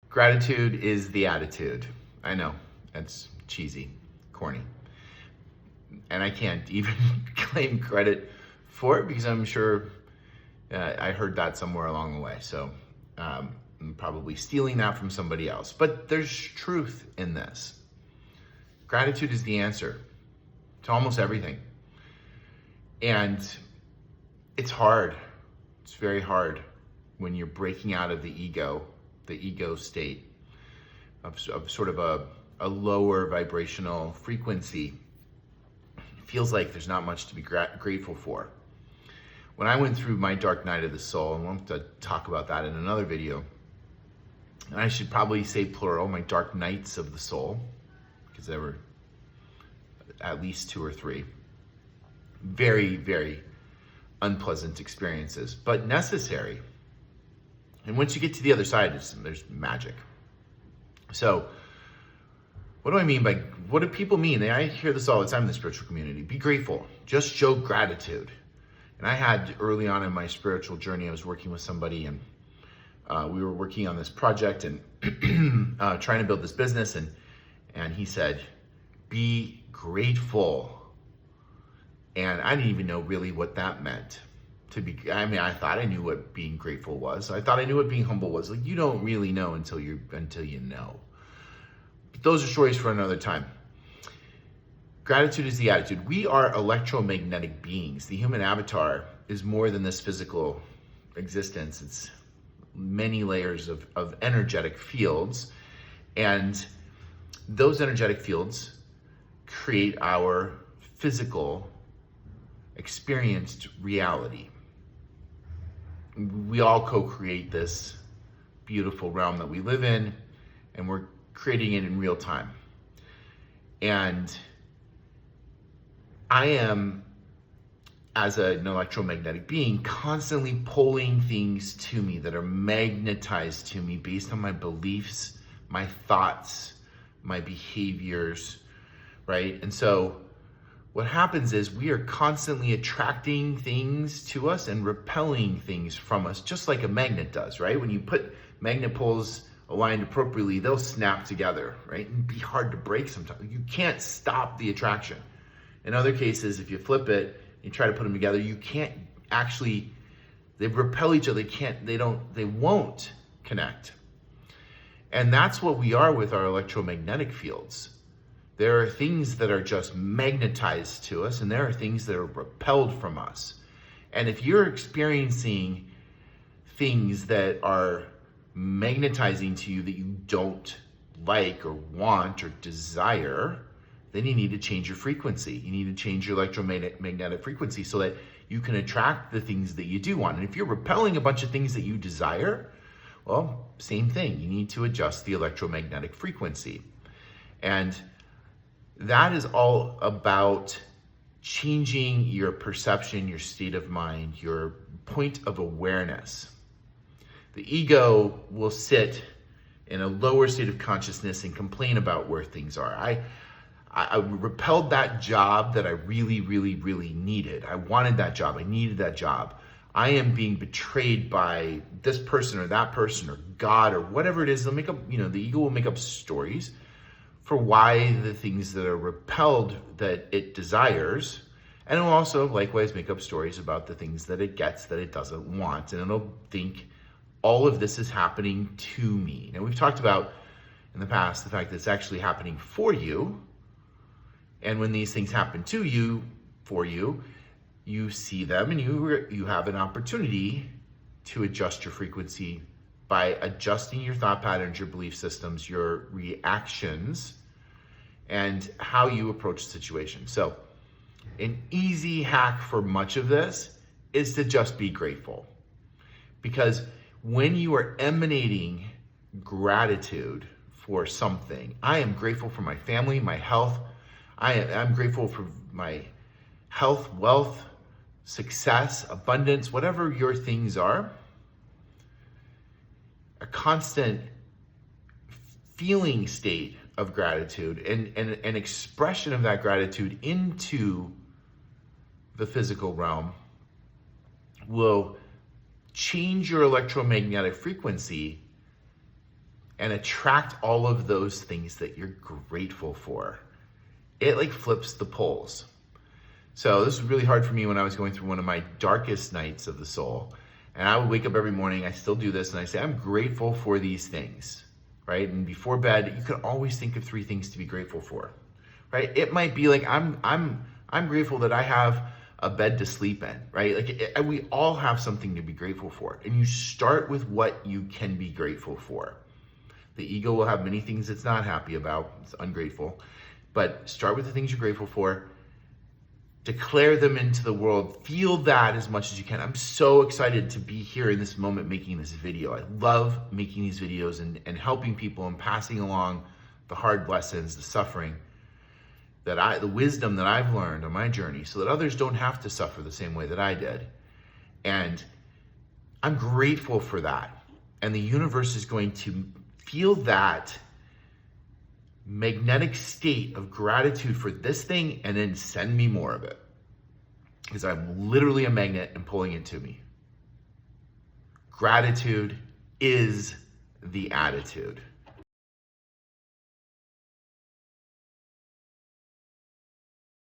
Gratitude is the attitude. I know, that's cheesy, corny. And I can't even claim credit for it because I'm sure I heard that somewhere along the way. So I'm probably stealing that from somebody else. But there's truth in this. Gratitude is the answer to almost everything. And it's hard. It's very hard when you're breaking out of the ego state of sort of a lower vibrational frequency. It feels like there's not much to be grateful for. When I went through my dark night of the soul, and we'll have to talk about that in another video, and I should probably say plural, my dark nights of the soul, because there were at least 2 or 3 very, very unpleasant experiences, but necessary. And once you get to the other side, there's magic. So what do I mean by, what do people mean? I hear this all the time in the spiritual community. Be grateful. Just show gratitude. And I had early on in my spiritual journey, I was working with somebody and we were working on this project and trying to build this business. And he said, be grateful. And I didn't even know really what that meant. I thought I knew what being grateful was. I thought I knew what being humble was. Like, you don't really know until you know. But those are stories for another time. Gratitude is the attitude. We are electromagnetic beings. The human avatar is more than this physical existence. It's many layers of energetic fields. And those energetic fields create our physical experienced reality. We all co-create this beautiful realm that we live in, and we're creating it in real time. And I am, as an electromagnetic being, constantly pulling things to me that are magnetized to me based on my beliefs, my thoughts, my behaviors, right? And so what happens is we are constantly attracting things to us and repelling things from us, just like a magnet does, right? When you put magnet poles aligned appropriately, they'll snap together, right? And be hard to break sometimes. You can't stop the attraction. In other cases, if you flip it, you try to put them together, you can't actually, they repel each other. They won't connect. And that's what we are with our electromagnetic fields. There are things that are just magnetized to us, and there are things that are repelled from us. And if you're experiencing things that are magnetizing to you that you don't like or want or desire, then you need to change your frequency. You need to change your electromagnetic frequency so that you can attract the things that you do want. And if you're repelling a bunch of things that you desire, well, same thing. You need to adjust the electromagnetic frequency. And that is all about changing your perception, your state of mind, your point of awareness. The ego will sit in a lower state of consciousness and complain about where things are. I repelled that job that I really, really, really needed. I wanted that job. I needed that job. I am being betrayed by this person or that person or God or whatever it is. They'll make up, the ego will make up stories for why the things that are repelled that it desires, and it will also likewise make up stories about the things that it gets that it doesn't want, and it'll think all of this is happening to me. Now, we've talked about in the past the fact that it's actually happening for you, and when these things happen to you, for you, you see them and you have an opportunity to adjust your frequency by adjusting your thought patterns, your belief systems, your reactions, and how you approach the situation. So an easy hack for much of this is to just be grateful. Because when you are emanating gratitude for something, I am grateful for my family, my health. I'm grateful for my health, wealth, success, abundance, whatever your things are. A constant feeling state of gratitude and an expression of that gratitude into the physical realm will change your electromagnetic frequency and attract all of those things that you're grateful for. It like flips the poles. So this was really hard for me when I was going through one of my darkest nights of the soul. And I would wake up every morning, I still do this, and I say, I'm grateful for these things, right? And before bed, you can always think of 3 things to be grateful for, right? It might be like, I'm grateful that I have a bed to sleep in, right? Like we all have something to be grateful for. And you start with what you can be grateful for. The ego will have many things it's not happy about, it's ungrateful, but start with the things you're grateful for. Declare them into the world. Feel that as much as you can. I'm so excited to be here in this moment making this video. I love making these videos and helping people and passing along the hard lessons, the suffering, the wisdom that I've learned on my journey so that others don't have to suffer the same way that I did. And I'm grateful for that. And the universe is going to feel that magnetic state of gratitude for this thing and then send me more of it. Because I'm literally a magnet and pulling it to me. Gratitude is the attitude.